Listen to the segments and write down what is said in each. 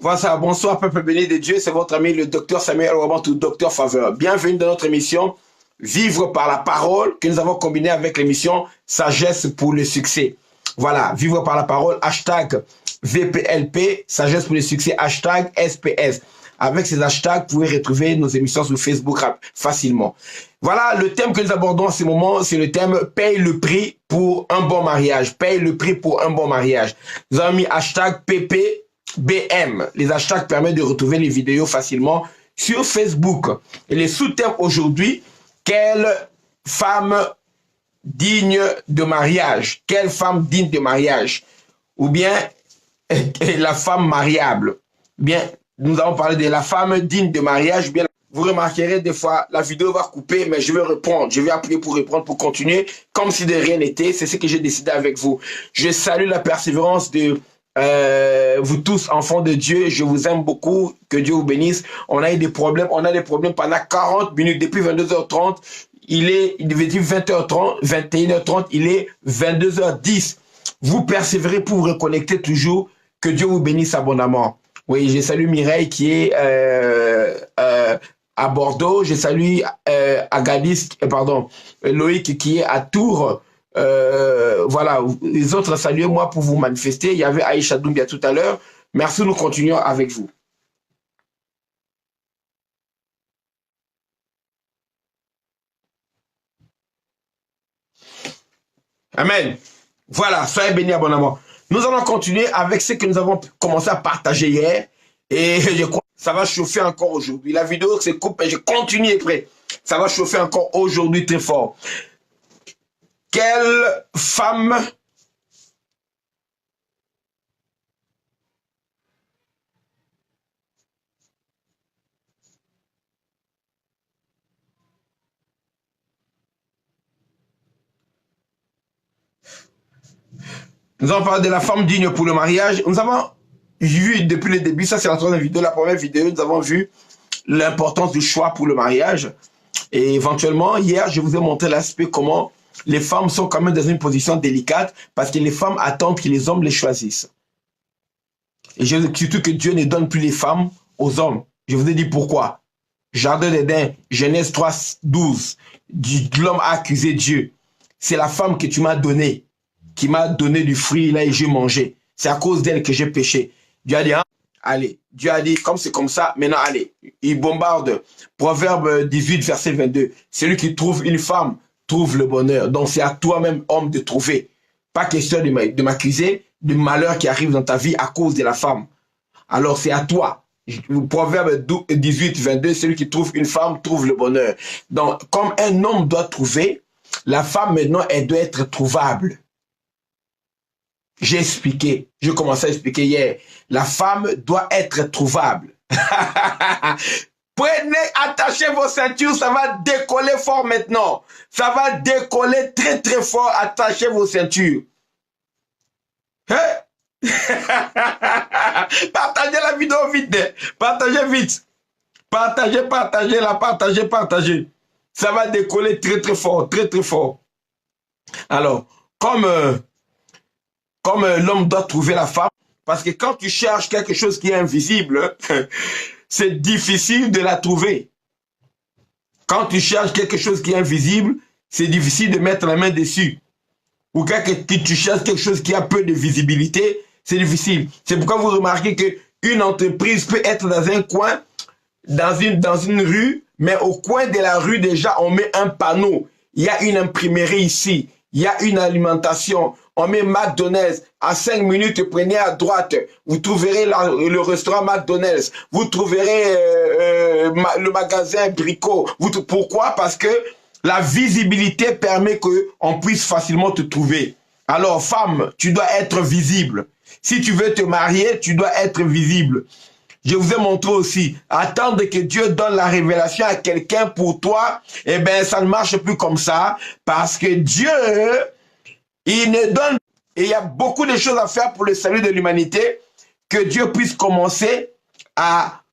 Voilà, bonsoir peuple béni de Dieu, c'est votre ami le docteur Samuel Ouabantou, docteur Faveur. Bienvenue dans notre émission Vivre par la parole que nous avons combinée avec l'émission Sagesse pour le succès. Voilà, Vivre par la parole, hashtag VPLP, Sagesse pour le succès, hashtag SPS. Avec ces hashtags, vous pouvez retrouver nos émissions sur Facebook facilement. Voilà, le thème que nous abordons en ce moment, c'est le thème paye le prix pour un bon mariage. Paye le prix pour un bon mariage. Nous avons mis hashtag PPBM. Les hashtags permettent de retrouver les vidéos facilement sur Facebook. Et les sous-thèmes aujourd'hui, quelle femme digne de mariage? Quelle femme digne de mariage? Ou bien la femme mariable? Bien, nous avons parlé de la femme digne de mariage. Bien, vous remarquerez des fois, la vidéo va couper, mais je vais répondre. Je vais appuyer pour répondre, pour continuer, comme si de rien n'était. C'est ce que j'ai décidé avec vous. Je salue la persévérance de vous tous, enfants de Dieu. Je vous aime beaucoup. Que Dieu vous bénisse. On a eu des problèmes. On a des problèmes pendant 40 minutes. Depuis 22h30, il devait dire 20h30, 21h30, il est 22h10. Vous persévérez pour vous reconnecter toujours. Que Dieu vous bénisse abondamment. Oui, je salue Mireille qui est à Bordeaux. Je salue Agadis, pardon, Loïc qui est à Tours. Voilà, les autres, saluez-moi pour vous manifester. Il y avait Aïcha Doumbia tout à l'heure. Merci, nous continuons avec vous. Amen. Voilà, soyez bénis abondamment. Nous allons continuer avec ce que nous avons commencé à partager hier. Et je crois que ça va chauffer encore aujourd'hui. La vidéo se coupe et je continue après. Ça va chauffer encore aujourd'hui très fort. Quelle femme nous avons parlé de la femme digne pour le mariage. Nous avons vu depuis le début, ça c'est la troisième vidéo, la première vidéo, nous avons vu l'importance du choix pour le mariage. Et éventuellement, hier, je vous ai montré l'aspect comment les femmes sont quand même dans une position délicate parce que les femmes attendent que les hommes les choisissent. Et surtout que Dieu ne donne plus les femmes aux hommes. Je vous ai dit pourquoi. Jardin d'Éden, Genèse 3, 12. L'homme a accusé Dieu. C'est la femme que tu m'as donnée, qui m'a donné du fruit là et j'ai mangé. C'est à cause d'elle que j'ai péché. Dieu a dit, hein, allez. Dieu a dit, comme c'est comme ça, maintenant allez. Il bombarde. Proverbe 18, verset 22. Celui qui trouve une femme trouve le bonheur. Donc c'est à toi-même, homme, de trouver. Pas question de m'accuser du malheur qui arrive dans ta vie à cause de la femme. Alors c'est à toi. Proverbe 18, 22, celui qui trouve une femme trouve le bonheur. Donc, comme un homme doit trouver, la femme maintenant, elle doit être trouvable. J'ai expliqué, je commençais à expliquer hier, la femme doit être trouvable. Prenez, attachez vos ceintures, ça va décoller fort maintenant. Ça va décoller très très fort, attachez vos ceintures. Hein? Partagez la vidéo vite, partagez vite. Partagez la, partagez. Ça va décoller très très fort, très très fort. Alors, comme l'homme doit trouver la femme, parce que quand tu cherches quelque chose qui est invisible, c'est difficile de la trouver. Quand tu cherches quelque chose qui est invisible, c'est difficile de mettre la main dessus. Ou quand tu cherches quelque chose qui a peu de visibilité, c'est difficile. C'est pourquoi vous remarquez qu'une entreprise peut être dans un coin, dans une rue, mais au coin de la rue, déjà, on met un panneau. Il y a une imprimerie ici. Il y a une alimentation. On met McDonald's. À 5 minutes, prenez à droite. Vous trouverez le restaurant McDonald's. Vous trouverez le magasin Brico. Pourquoi? Parce que la visibilité permet qu'on puisse facilement te trouver. Alors, femme, tu dois être visible. Si tu veux te marier, tu dois être visible. Je vous ai montré aussi, attendre que Dieu donne la révélation à quelqu'un pour toi, eh bien, ça ne marche plus comme ça, parce que Dieu, il ne donne, et il y a beaucoup de choses à faire pour le salut de l'humanité, que Dieu puisse commencer à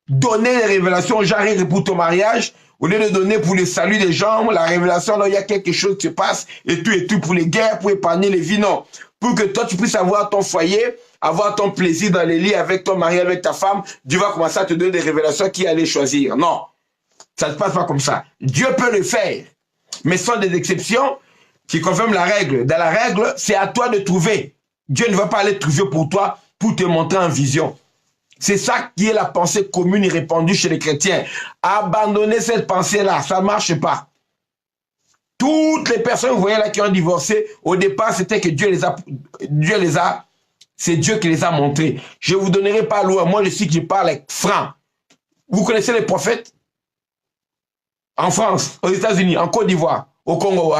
donner les révélations aux gens pour ton mariage, au lieu de donner pour le salut des gens, la révélation, là, il y a quelque chose qui se passe, et tout pour les guerres, pour épargner les vies, non. Pour que toi, tu puisses avoir ton foyer avoir ton plaisir dans les lits avec ton mari, avec ta femme, Dieu va commencer à te donner des révélations qui allait choisir. Non, ça ne se passe pas comme ça. Dieu peut le faire, mais ce sont des exceptions qui confirment la règle. Dans la règle, c'est à toi de trouver. Dieu ne va pas aller trouver pour toi pour te montrer en vision. C'est ça qui est la pensée commune et répandue chez les chrétiens. Abandonnez cette pensée-là, ça ne marche pas. Toutes les personnes, vous voyez là, qui ont divorcé, au départ, c'était que c'est Dieu qui les a montrés. Je ne vous donnerai pas loin. Moi, je sais que je parle avec franc. Vous connaissez les prophètes? En France, aux États-Unis, en Côte d'Ivoire, au Congo.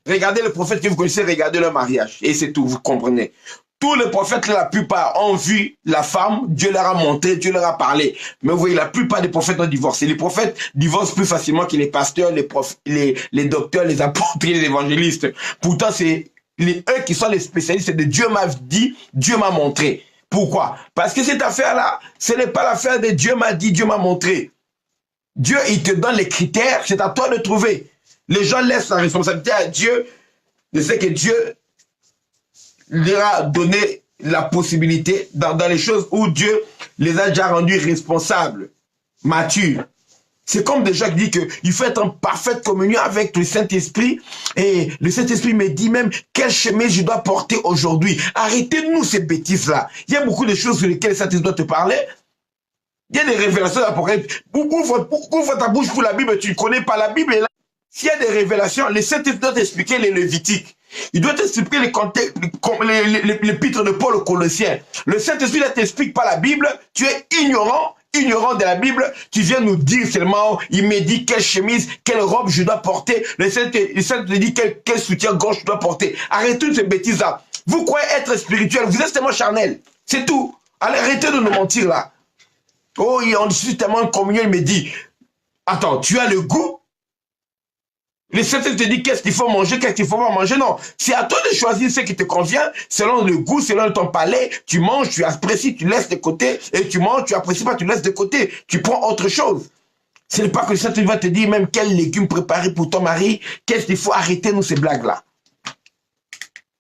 Regardez les prophètes que vous connaissez, regardez leur mariage. Et c'est tout, vous comprenez. Tous les prophètes, la plupart, ont vu la femme, Dieu leur a montré, Dieu leur a parlé. Mais vous voyez, la plupart des prophètes ont divorcé. Les prophètes divorcent plus facilement que les pasteurs, les docteurs, les apôtres, les évangélistes. Pourtant, c'est eux qui sont les spécialistes de Dieu m'a dit, Dieu m'a montré. Pourquoi? Parce que cette affaire-là, ce n'est pas l'affaire de Dieu m'a dit, Dieu m'a montré. Dieu, il te donne les critères, c'est à toi de trouver. Les gens laissent la responsabilité à Dieu. Je sais que Dieu leur a donné la possibilité dans les choses où Dieu les a déjà rendus responsables, matures. C'est comme des gens qui disent qu'il faut être en parfaite communion avec le Saint-Esprit. Et le Saint-Esprit me dit même quel chemin je dois porter aujourd'hui. Arrêtez-nous ces bêtises-là. Il y a beaucoup de choses sur lesquelles le Saint-Esprit doit te parler. Il y a des révélations d'Apocalypse. Ouvre ta bouche pour la Bible, tu ne connais pas la Bible. S'il y a des révélations, le Saint-Esprit doit t'expliquer les Lévitiques. Il doit t'expliquer les contextes, l'épître de Paul aux Colossiens. Le Saint-Esprit ne t'explique pas la Bible, tu es ignorant de la Bible, tu viens nous dire seulement, il me dit quelle chemise, quelle robe je dois porter, le Saint-Esprit te dit quel soutien-gorge je dois porter. Arrêtez ces bêtises-là. Vous croyez être spirituel, vous êtes tellement charnel. C'est tout. Allez, arrêtez de nous mentir là. Oh, on discute tellement en communion, il me dit, attends, tu as le goût? Le Saint-Esprit te dit qu'est-ce qu'il faut manger, qu'est-ce qu'il faut pas manger. Non, c'est à toi de choisir ce qui te convient, selon le goût, selon ton palais. Tu manges, tu apprécies, tu laisses de côté. Et tu manges, tu apprécies pas, tu laisses de côté. Tu prends autre chose. Ce n'est pas que le Saint-Esprit va te dire même quels légumes préparer pour ton mari. Qu'est-ce qu'il faut arrêter, nous, ces blagues-là.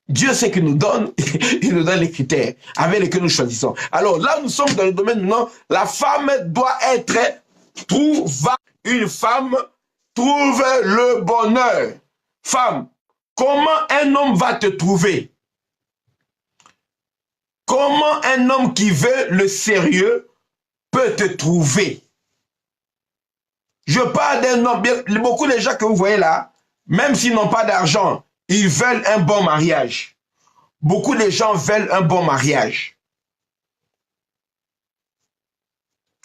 Dieu sait qu'il nous donne, il nous donne les critères avec lesquels nous choisissons. Alors là, nous sommes dans le domaine maintenant, la femme doit être trouvable. Une femme trouve le bonheur. Femme, comment un homme va te trouver? Comment un homme qui veut le sérieux peut te trouver? Je parle d'un homme, beaucoup de gens que vous voyez là, même s'ils n'ont pas d'argent, ils veulent un bon mariage. Beaucoup de gens veulent un bon mariage.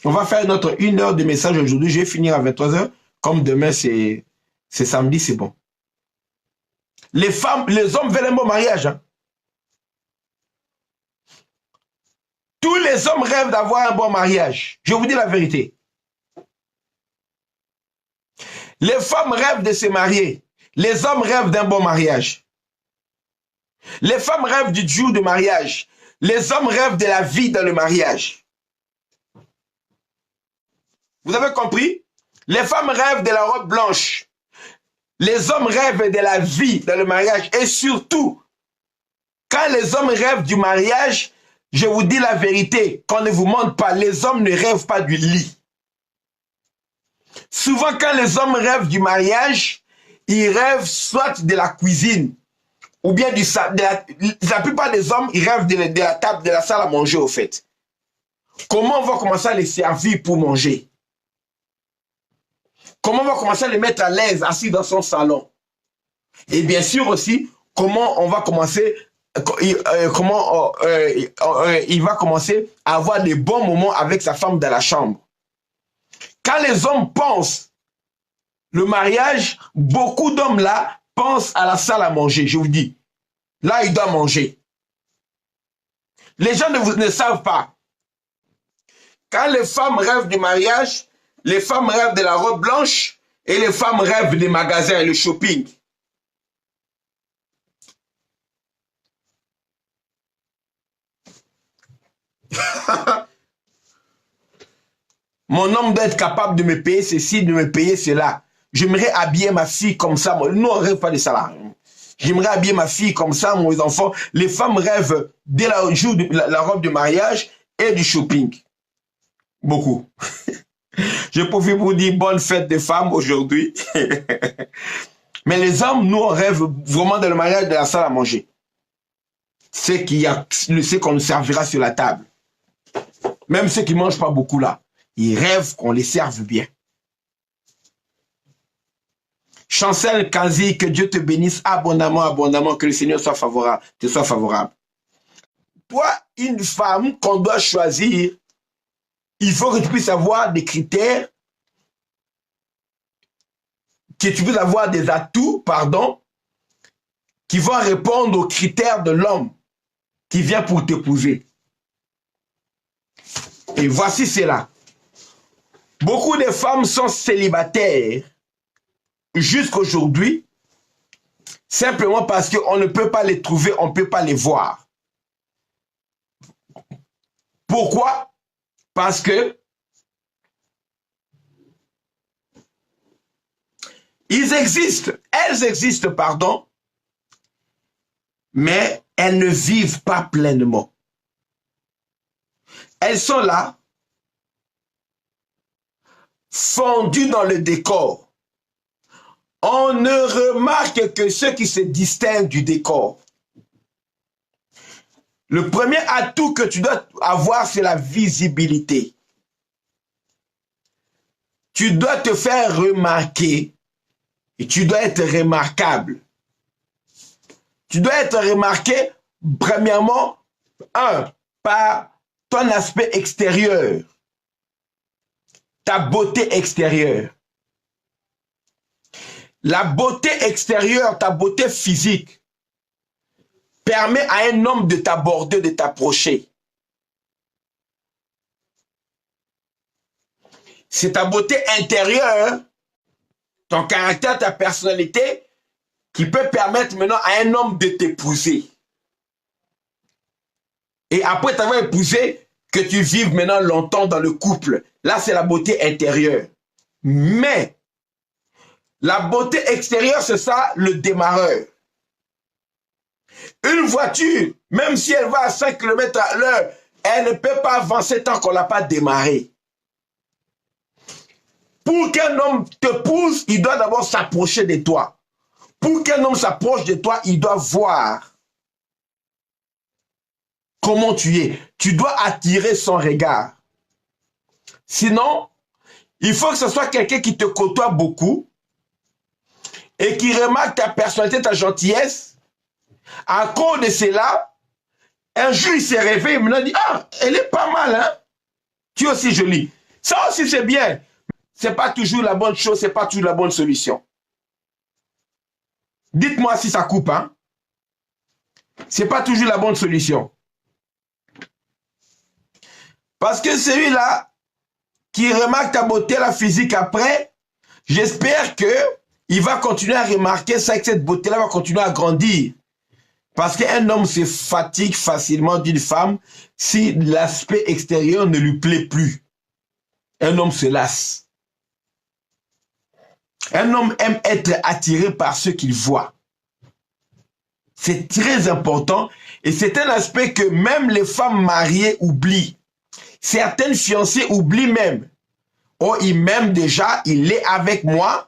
On va faire notre 1 heure de message aujourd'hui. Je vais finir à 23 h. Comme demain, c'est samedi, c'est bon. Les femmes, les hommes veulent un bon mariage. Hein? Tous les hommes rêvent d'avoir un bon mariage. Je vous dis la vérité. Les femmes rêvent de se marier. Les hommes rêvent d'un bon mariage. Les femmes rêvent du jour de mariage. Les hommes rêvent de la vie dans le mariage. Vous avez compris? Les femmes rêvent de la robe blanche. Les hommes rêvent de la vie dans le mariage. Et surtout, quand les hommes rêvent du mariage, je vous dis la vérité, qu'on ne vous mente pas, les hommes ne rêvent pas du lit. Souvent, quand les hommes rêvent du mariage, ils rêvent soit de la cuisine, ou bien la plupart des hommes, ils rêvent de la table, de la salle à manger, au fait. Comment on va commencer à les servir pour manger? Comment on va commencer à les mettre à l'aise, assis dans son salon? Et bien sûr aussi, comment on va commencer, il va commencer à avoir des bons moments avec sa femme dans la chambre. Quand les hommes pensent le mariage, beaucoup d'hommes là pensent à la salle à manger, je vous dis. Là, il doit manger. Les gens ne savent pas. Quand les femmes rêvent du mariage, les femmes rêvent de la robe blanche et les femmes rêvent des magasins et le shopping. Mon homme doit être capable de me payer ceci, de me payer cela. J'aimerais habiller ma fille comme ça. Nous, on ne rêve pas de ça là. J'aimerais habiller ma fille comme ça, mes enfants. Les femmes rêvent dès le jour de la robe de mariage et du shopping. Beaucoup. Je profite pour dire bonne fête des femmes aujourd'hui. Mais les hommes, nous, on rêve vraiment de le mariage de la salle à manger. C'est qu'on nous servira sur la table. Même ceux qui ne mangent pas beaucoup là, ils rêvent qu'on les serve bien. Chancel Kanzi, que Dieu te bénisse abondamment, abondamment, que le Seigneur soit favorable, te soit favorable. Toi, une femme qu'on doit choisir, il faut que tu puisses avoir des critères, que tu puisses avoir des atouts, pardon, qui vont répondre aux critères de l'homme qui vient pour t'épouser. Et voici cela. Beaucoup de femmes sont célibataires jusqu'aujourd'hui, simplement parce qu'on ne peut pas les trouver, on ne peut pas les voir. Pourquoi? Parce que elles existent, pardon, mais elles ne vivent pas pleinement. Elles sont là, fondues dans le décor. On ne remarque que ce qui se distingue du décor. Le premier atout que tu dois avoir, c'est la visibilité. Tu dois te faire remarquer et tu dois être remarquable. Tu dois être remarqué, premièrement, par ton aspect extérieur, ta beauté extérieure. La beauté extérieure, ta beauté physique, permet à un homme de t'aborder, de t'approcher. C'est ta beauté intérieure, ton caractère, ta personnalité, qui peut permettre maintenant à un homme de t'épouser. Et après t'avoir épousé, que tu vives maintenant longtemps dans le couple. Là, c'est la beauté intérieure. Mais, la beauté extérieure, c'est ça, le démarreur. Une voiture, même si elle va à 5 km à l'heure, elle ne peut pas avancer tant qu'on ne l'a pas démarré. Pour qu'un homme te pousse, il doit d'abord s'approcher de toi. Pour qu'un homme s'approche de toi, il doit voir comment tu es. Tu dois attirer son regard. Sinon, il faut que ce soit quelqu'un qui te côtoie beaucoup et qui remarque ta personnalité, ta gentillesse. À cause de cela, un jour il s'est réveillé et maintenant dit « Ah, elle est pas mal, hein? Tu es aussi jolie. » Ça aussi c'est bien. C'est pas toujours la bonne chose, c'est pas toujours la bonne solution. Dites-moi si ça coupe, hein? C'est pas toujours la bonne solution. Parce que celui-là qui remarque ta beauté, la physique après, j'espère que il va continuer à remarquer ça, que cette beauté-là va continuer à grandir. Parce qu'un homme se fatigue facilement d'une femme si l'aspect extérieur ne lui plaît plus. Un homme se lasse. Un homme aime être attiré par ce qu'il voit. C'est très important et c'est un aspect que même les femmes mariées oublient. Certaines fiancées oublient même. Oh, il m'aime déjà, il est avec moi.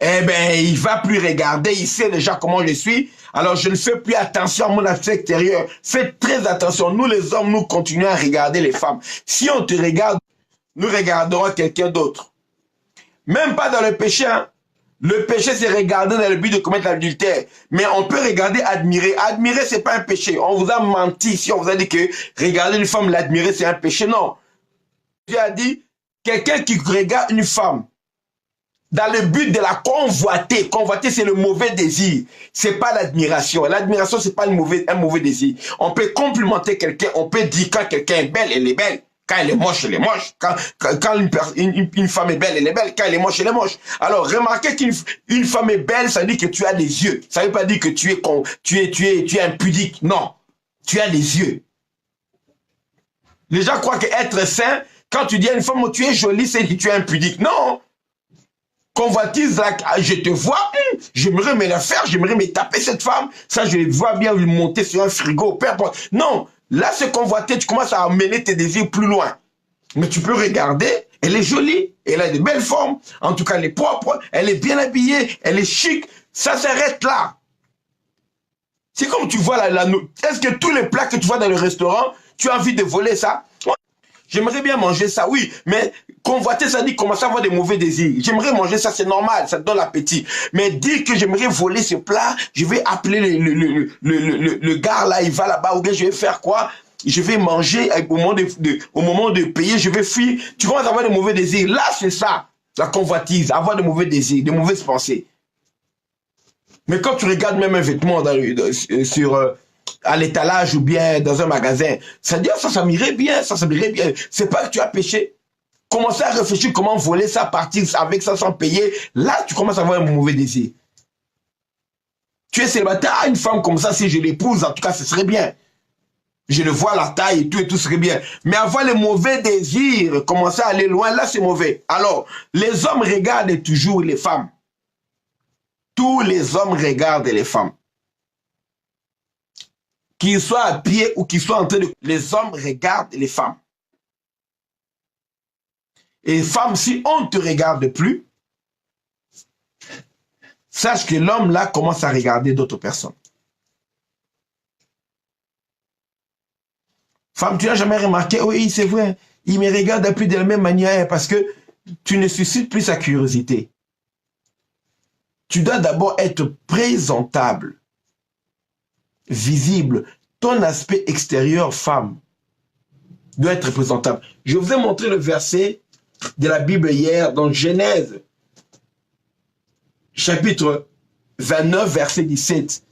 Eh bien, il ne va plus regarder, il sait déjà comment je suis. Alors, je ne fais plus attention à mon aspect extérieur. Faites très attention. Nous, les hommes, nous continuons à regarder les femmes. Si on te regarde, nous regarderons quelqu'un d'autre. Même pas dans le péché. Hein. Le péché, c'est regarder dans le but de commettre l'adultère. Mais on peut regarder, admirer. Admirer, c'est pas un péché. On vous a menti si on vous a dit que regarder une femme, l'admirer, c'est un péché. Non. Dieu a dit, quelqu'un qui regarde une femme dans le but de la convoiter. Convoiter, c'est le mauvais désir. C'est pas l'admiration. L'admiration, c'est pas un mauvais désir. On peut complimenter quelqu'un. On peut dire quand quelqu'un est belle, elle est belle. Quand elle est moche, elle est moche. Quand une femme est belle, elle est belle. Quand elle est moche, elle est moche. Alors, remarquez qu'une femme est belle, ça dit que tu as des yeux. Ça ne veut pas dire que tu es impudique. Non. Tu as des yeux. Les gens croient qu'être saint, quand tu dis à une femme, tu es jolie, c'est que tu es impudique. Non. Convoitise, je te vois, j'aimerais me la faire, j'aimerais me taper cette femme. Ça, je vois bien lui monter sur un frigo, peu importe. Non, là, c'est convoité, tu commences à amener tes désirs plus loin. Mais tu peux regarder, elle est jolie, elle a de belles formes, en tout cas, elle est propre, elle est bien habillée, elle est chic. Ça s'arrête là. C'est comme tu vois est-ce que tous les plats que tu vois dans le restaurant, tu as envie de voler ça? J'aimerais bien manger ça, oui, mais convoiter, ça dit commencer à avoir des mauvais désirs. J'aimerais manger ça, c'est normal, ça te donne l'appétit. Mais dire que j'aimerais voler ce plat, je vais appeler le gars là, il va là-bas, ou bien je vais faire quoi? Je vais manger, au moment de payer, je vais fuir. Tu commences à avoir des mauvais désirs. Là, c'est ça, la convoitise, avoir de mauvais désirs, de mauvaises pensées. Mais quand tu regardes même un vêtement à l'étalage ou bien dans un magasin, ça dit, ça m'irait bien, ça m'irait bien. C'est pas que tu as péché. Commencer à réfléchir comment voler ça, partir avec ça sans payer. Là, tu commences à avoir un mauvais désir. Tu es célibataire, une femme comme ça, si je l'épouse, en tout cas, ce serait bien. Je le vois, la taille et tout serait bien. Mais avoir les mauvais désirs, commencer à aller loin, là, c'est mauvais. Alors, les hommes regardent toujours les femmes. Tous les hommes regardent les femmes. Qu'ils soient à pied ou qu'ils soient en train de... Les hommes regardent les femmes. Et femmes, si on ne te regarde plus, sache que l'homme là commence à regarder d'autres personnes. Femme, tu n'as jamais remarqué, oui, c'est vrai, il me regarde plus de la même manière parce que tu ne suscites plus sa curiosité. Tu dois d'abord être présentable, visible. Ton aspect extérieur, femme, doit être présentable. Je vous ai montré le verset de la Bible hier dans Genèse, chapitre 29, verset 17.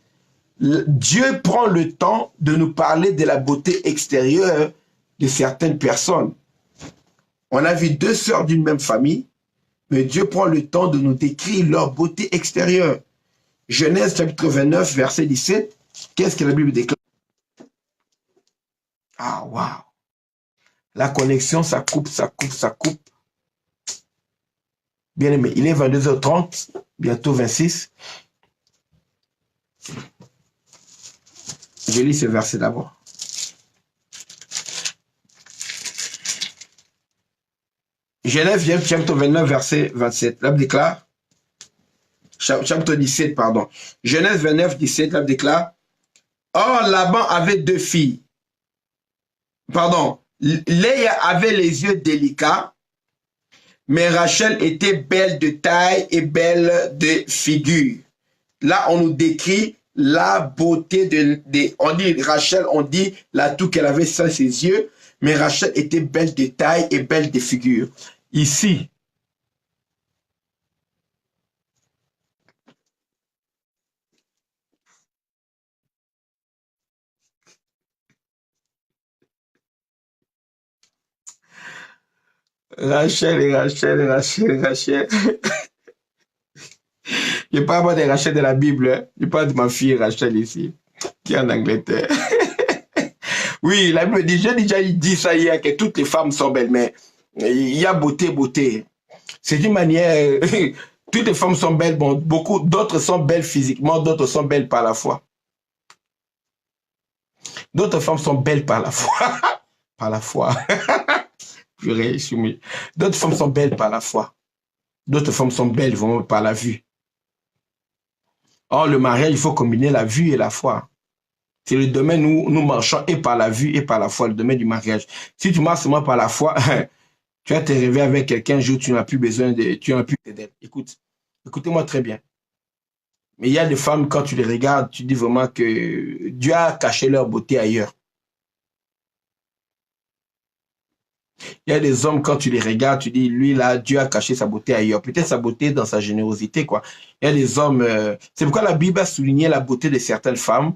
Dieu prend le temps de nous parler de la beauté extérieure de certaines personnes. On a vu deux sœurs d'une même famille, mais Dieu prend le temps de nous décrire leur beauté extérieure. Genèse chapitre 29, verset 17. Qu'est-ce que la Bible déclare? Ah, waouh! La connexion, ça coupe, ça coupe, ça coupe. Bien aimé, il est 22h30, bientôt 26. Je lis ce verset d'abord. Genèse chapitre 29, verset 27. La Bible déclare, chapitre 17, pardon. Genèse 29, 17, la Bible déclare, or Laban avait deux filles. Pardon, Léa avait les yeux délicats, mais Rachel était belle de taille et belle de figure. Là, on nous décrit la beauté on dit Rachel, on dit l'atout qu'elle avait sur ses yeux, mais Rachel était belle de taille et belle de figure. Ici, Rachel. Je parle pas de Rachel de la Bible, hein. Je parle de ma fille Rachel ici, qui est en Angleterre. Oui, la Bible dit, j'ai déjà dit ça hier, que toutes les femmes sont belles, mais il y a beauté, beauté. C'est une manière, toutes les femmes sont belles, bon, beaucoup, d'autres sont belles physiquement, d'autres sont belles par la foi. D'autres femmes sont belles par la foi. Par la foi. D'autres femmes sont belles par la foi. D'autres femmes sont belles vraiment par la vue. Or, le mariage, il faut combiner la vue et la foi. C'est le domaine où nous marchons et par la vue et par la foi, le domaine du mariage. Si tu marches seulement par la foi, tu vas te réveiller avec quelqu'un un jour, tu n'as plus besoin d'elle. Écoutez-moi très bien. Mais il y a des femmes, quand tu les regardes, tu dis vraiment que Dieu a caché leur beauté ailleurs. Il y a des hommes, quand tu les regardes, tu dis, lui là, Dieu a caché sa beauté ailleurs. Peut-être sa beauté dans sa générosité, quoi. Il y a des hommes, c'est pourquoi la Bible a souligné la beauté de certaines femmes.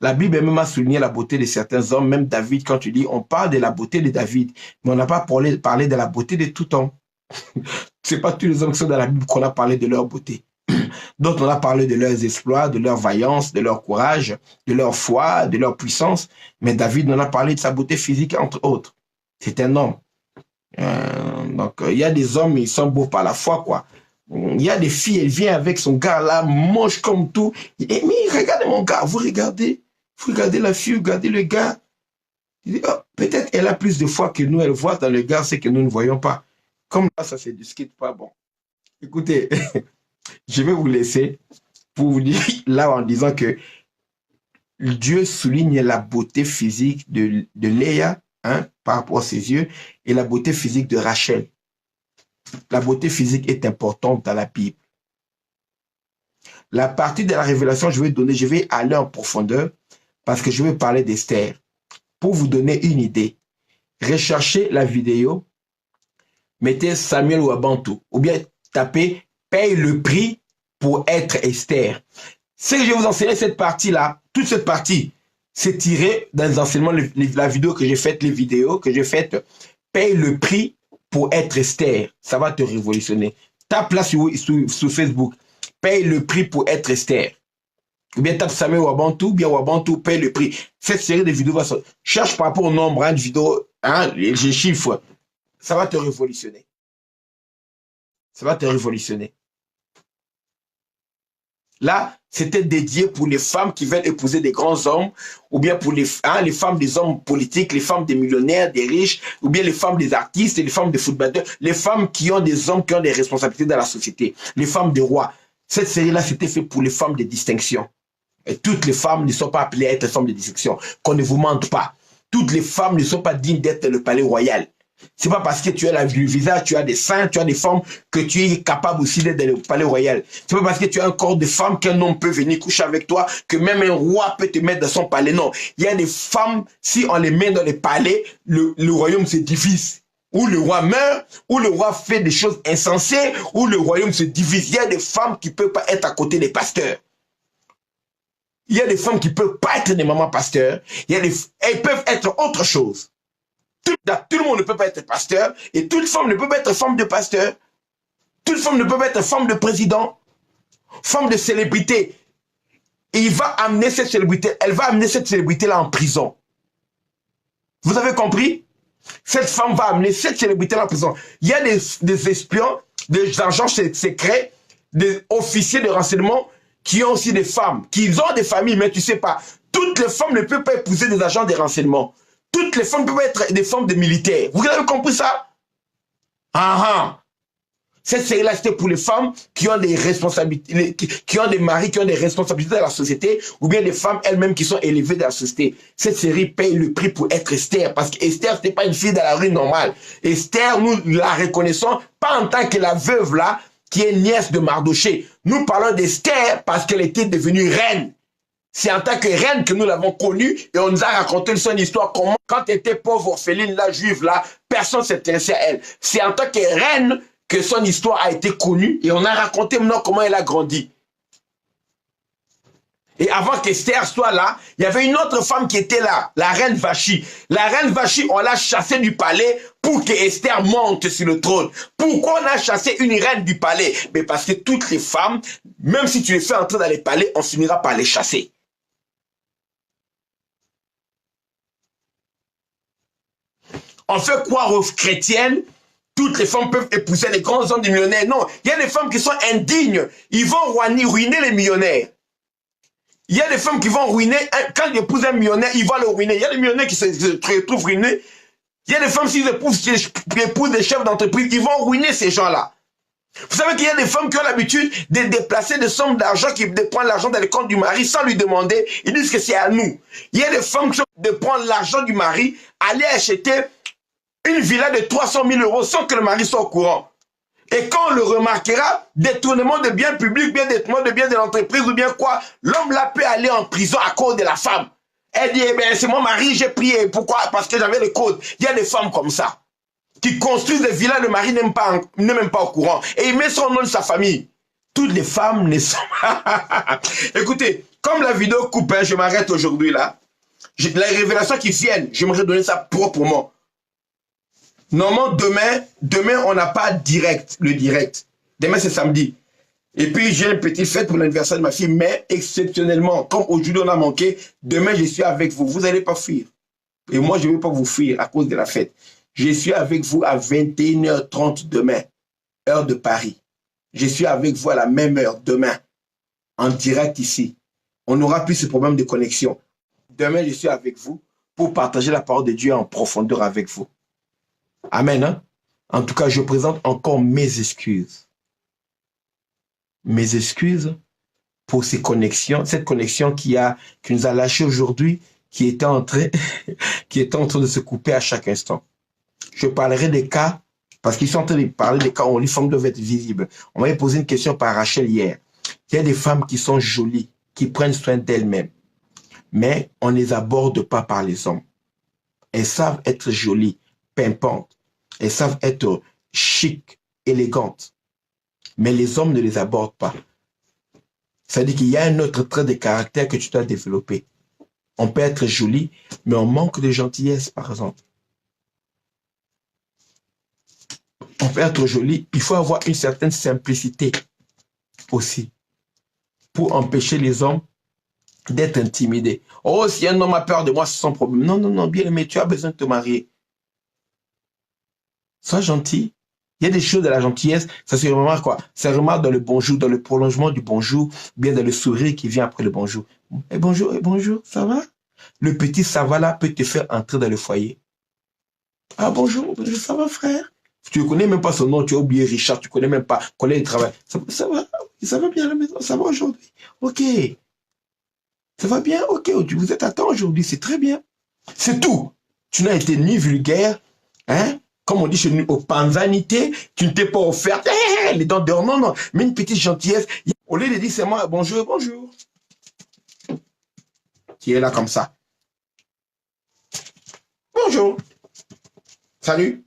La Bible même a souligné la beauté de certains hommes, même David, quand tu dis, on parle de la beauté de David, mais on n'a pas parlé de la beauté de tout homme. C'est pas tous les hommes qui sont dans la Bible qu'on a parlé de leur beauté. D'autres, on a parlé de leurs exploits, de leur vaillance, de leur courage, de leur foi, de leur puissance. Mais David en a parlé de sa beauté physique, entre autres. C'est un homme. Donc, il y a des hommes, ils sont beaux par la foi, quoi. Il y a des filles, elle vient avec son gars là, moche comme tout. Et, mais regardez mon gars, vous regardez la fille, vous regardez le gars. Oh, peut-être elle a plus de foi que nous, elle voit dans le gars ce que nous ne voyons pas. Comme là, ça se discute pas. Bon, écoutez, je vais vous laisser pour vous dire là en disant que Dieu souligne la beauté physique de Léa, hein, par rapport à ses yeux, et la beauté physique de Rachel. La beauté physique est importante dans la Bible. La partie de la révélation, je vais aller en profondeur parce que je vais parler d'Esther. Pour vous donner une idée, recherchez la vidéo, mettez Samuel Wabantou, ou bien tapez « Paye le prix pour être Esther ». Ce que je vais vous enseigner, cette partie-là, toute cette partie, c'est tiré dans les enseignements, la vidéo que j'ai faite, les vidéos que j'ai faites, « Paye le prix pour être Esther ». Ça va te révolutionner. Tape là sur Facebook, « Paye le prix pour être Esther ». Ou bien tape Samuel Wabantou, ou bien Wabantou paye le prix. Cette série de vidéos va sortir. Cherche par rapport au nombre de vidéos, hein, les chiffres. Ça va te révolutionner. Ça va te révolutionner. Là, c'était dédié pour les femmes qui veulent épouser des grands hommes, ou bien pour les femmes des hommes politiques, les femmes des millionnaires, des riches, ou bien les femmes des artistes, et les femmes des footballeurs, les femmes qui ont des hommes qui ont des responsabilités dans la société, les femmes des rois. Cette série-là, c'était fait pour les femmes de distinction. Et toutes les femmes ne sont pas appelées à être femmes de distinction. Qu'on ne vous mente pas. Toutes les femmes ne sont pas dignes d'être le palais royal. C'est pas parce que tu as le visage, tu as des seins, tu as des formes que tu es capable aussi d'être dans le palais royal. C'est pas parce que tu as un corps de femme qu'un homme peut venir coucher avec toi, que même un roi peut te mettre dans son palais. Non. Il y a des femmes, si on les met dans les palais, le royaume se divise. Ou le roi meurt, ou le roi fait des choses insensées, ou le royaume se divise. Il y a des femmes qui ne peuvent pas être à côté des pasteurs. Il y a des femmes qui ne peuvent pas être des mamans pasteurs. Elles peuvent être autre chose. Tout le monde ne peut pas être pasteur. Et toute femme ne peut pas être femme de pasteur. Toute femme ne peut pas être femme de président. Femme de célébrité. Et il va amener cette célébrité. Elle va amener cette célébrité-là en prison. Vous avez compris? Cette femme va amener cette célébrité-là en prison. Il y a des espions, des agents secrets, des officiers de renseignement qui ont aussi des femmes, qui ont des familles, mais tu sais pas, toutes les femmes ne peuvent pas épouser des agents de renseignement. Toutes les femmes ne peuvent pas être des femmes de militaires. Vous avez compris ça? Cette série-là, c'était pour les femmes qui ont des responsabilités, qui ont des maris, qui ont des responsabilités dans la société, ou bien des femmes elles-mêmes qui sont élevées dans la société. Cette série paye le prix pour être Esther, parce qu'Esther, ce n'est pas une fille dans la rue normale. Esther, nous la reconnaissons pas en tant que la veuve là, qui est nièce de Mardoché. Nous parlons d'Esther parce qu'elle était devenue reine. C'est en tant que reine que nous l'avons connue et on nous a raconté son histoire, comment, quand elle était pauvre orpheline, la juive là, personne ne s'intéressait à elle. C'est en tant que reine que son histoire a été connue et on a raconté maintenant comment elle a grandi. Et avant qu'Esther soit là, il y avait une autre femme qui était là, la reine Vachi. La reine Vachi, on l'a chassée du palais pour que Esther monte sur le trône. Pourquoi on a chassé une reine du palais? Mais parce que toutes les femmes, même si tu les fais entrer dans les palais, on finira par les chasser. On fait croire aux chrétiennes, toutes les femmes peuvent épouser les grands hommes des millionnaires. Non, il y a des femmes qui sont indignes. Ils vont ruiner les millionnaires. Il y a des femmes qui vont ruiner, quand ils épousent un millionnaire, ils vont le ruiner. Il y a des millionnaires qui se retrouvent ruinés. Il y a des femmes, s'ils épousent des chefs d'entreprise, ils vont ruiner ces gens-là. Vous savez qu'il y a des femmes qui ont l'habitude de déplacer des sommes d'argent, de prendre l'argent dans le compte du mari sans lui demander. Ils disent que c'est à nous. Il y a des femmes qui ont de prendre l'argent du mari, aller acheter une villa de 300 000 € sans que le mari soit au courant. Et quand on le remarquera, détournement de biens publics, bien détournement de biens de l'entreprise ou bien quoi, l'homme là peut aller en prison à cause de la femme. Elle dit, eh bien, c'est mon mari, j'ai prié. Pourquoi? Parce que j'avais le code. Il y a des femmes comme ça, qui construisent des villas, le mari n'est même pas au courant. Et il met son nom de sa famille. Toutes les femmes ne sont pas... Écoutez, comme la vidéo coupe, hein, je m'arrête aujourd'hui là. Les révélations qui viennent, j'aimerais donner ça proprement. Normalement, demain, on n'a pas le direct. Demain, c'est samedi. Et puis, j'ai une petite fête pour l'anniversaire de ma fille, mais exceptionnellement, comme aujourd'hui on a manqué, demain, je suis avec vous. Vous n'allez pas fuir. Et moi, je ne vais pas vous fuir à cause de la fête. Je suis avec vous à 21h30 demain, heure de Paris. je suis avec vous à la même heure, demain, en direct ici. On n'aura plus ce problème de connexion. Demain, je suis avec vous pour partager la parole de Dieu en profondeur avec vous. Amen. Hein? En tout cas, je présente encore mes excuses. Mes excuses pour ces connexions, cette connexion qui nous a lâché aujourd'hui, qui était en train de se couper à chaque instant. Je parlerai des cas, parce qu'ils sont en train de parler des cas où les femmes doivent être visibles. On m'avait posé une question par Rachel hier. Il y a des femmes qui sont jolies, qui prennent soin d'elles-mêmes, mais on ne les aborde pas par les hommes. Elles savent être jolies, pimpantes. Elles savent être chic, élégantes. Mais les hommes ne les abordent pas. C'est-à-dire qu'il y a un autre trait de caractère que tu dois développer. On peut être joli, mais on manque de gentillesse, par exemple. On peut être joli, il faut avoir une certaine simplicité aussi pour empêcher les hommes d'être intimidés. Oh, si un homme a peur de moi, c'est son problème. Non, non, non, bien aimé, tu as besoin de te marier. Sois gentil. Il y a des choses de la gentillesse, ça se remarque quoi? Ça remarque dans le bonjour, dans le prolongement du bonjour, bien dans le sourire qui vient après le bonjour. Et bonjour, ça va? Le petit ça va là peut te faire entrer dans le foyer. Ah bonjour, ça va frère? Tu ne connais même pas son nom, tu as oublié Richard, tu ne connais même pas, collègue de travail. Ça va bien à la maison, ça va aujourd'hui? Ok. Ça va bien? Ok, vous êtes à temps aujourd'hui, c'est très bien. C'est tout. Tu n'as été ni vulgaire, hein? Comme on dit chez nous, aux panzanités, tu ne t'es pas offert les dents dehors, non, mais une petite gentillesse. Au lieu de dire c'est moi, bonjour. Qui est là comme ça. Bonjour. Salut.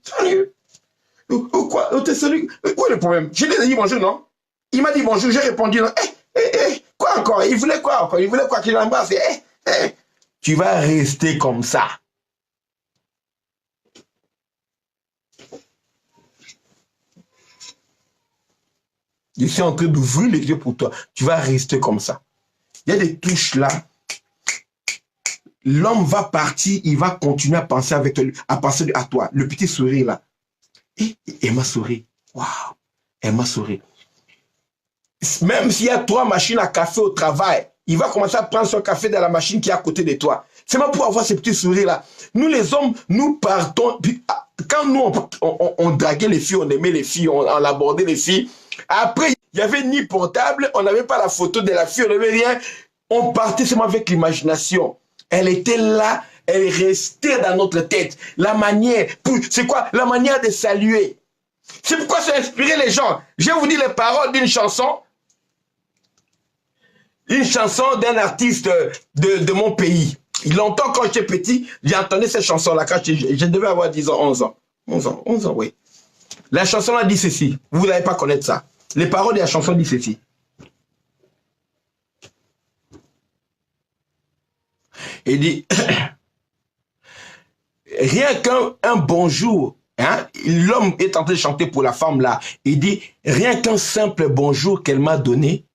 Quoi? Salut. Où est le problème? Je lui ai dit bonjour, non? Il m'a dit bonjour, j'ai répondu non. Quoi encore? Il voulait quoi encore? Il voulait quoi qu'il l'embrasse? Tu vas rester comme ça. Je suis en train d'ouvrir les yeux pour toi. Tu vas rester comme ça. Il y a des touches là. L'homme va partir, il va continuer à penser à toi. Le petit sourire là. Et elle m'a souri. Waouh. Elle m'a souri. Même s'il y a 3 machines à café au travail, il va commencer à prendre son café dans la machine qui est à côté de toi. C'est même pour avoir ce petit sourire là. Nous les hommes, nous partons. Quand nous on draguait les filles, on aimait les filles, on abordait les filles. Après, il n'y avait ni portable, on n'avait pas la photo de la fille, on n'avait rien. On partait seulement avec l'imagination. Elle était là, elle restait dans notre tête. La manière, c'est quoi? La manière de saluer. C'est pourquoi ça a inspiré les gens. Je vais vous dire les paroles d'une chanson. Une chanson d'un artiste de mon pays. Longtemps, quand j'étais petit, j'ai entendu cette chanson-là quand je devais avoir 10 ans, 11 ans. 11 ans, oui. La chanson a dit ceci. Vous n'allez pas connaître ça. Les paroles de la chanson disent ceci. Il dit, rien qu'un bonjour, hein, l'homme est en train de chanter pour la femme là. Il dit, rien qu'un simple bonjour qu'elle m'a donné,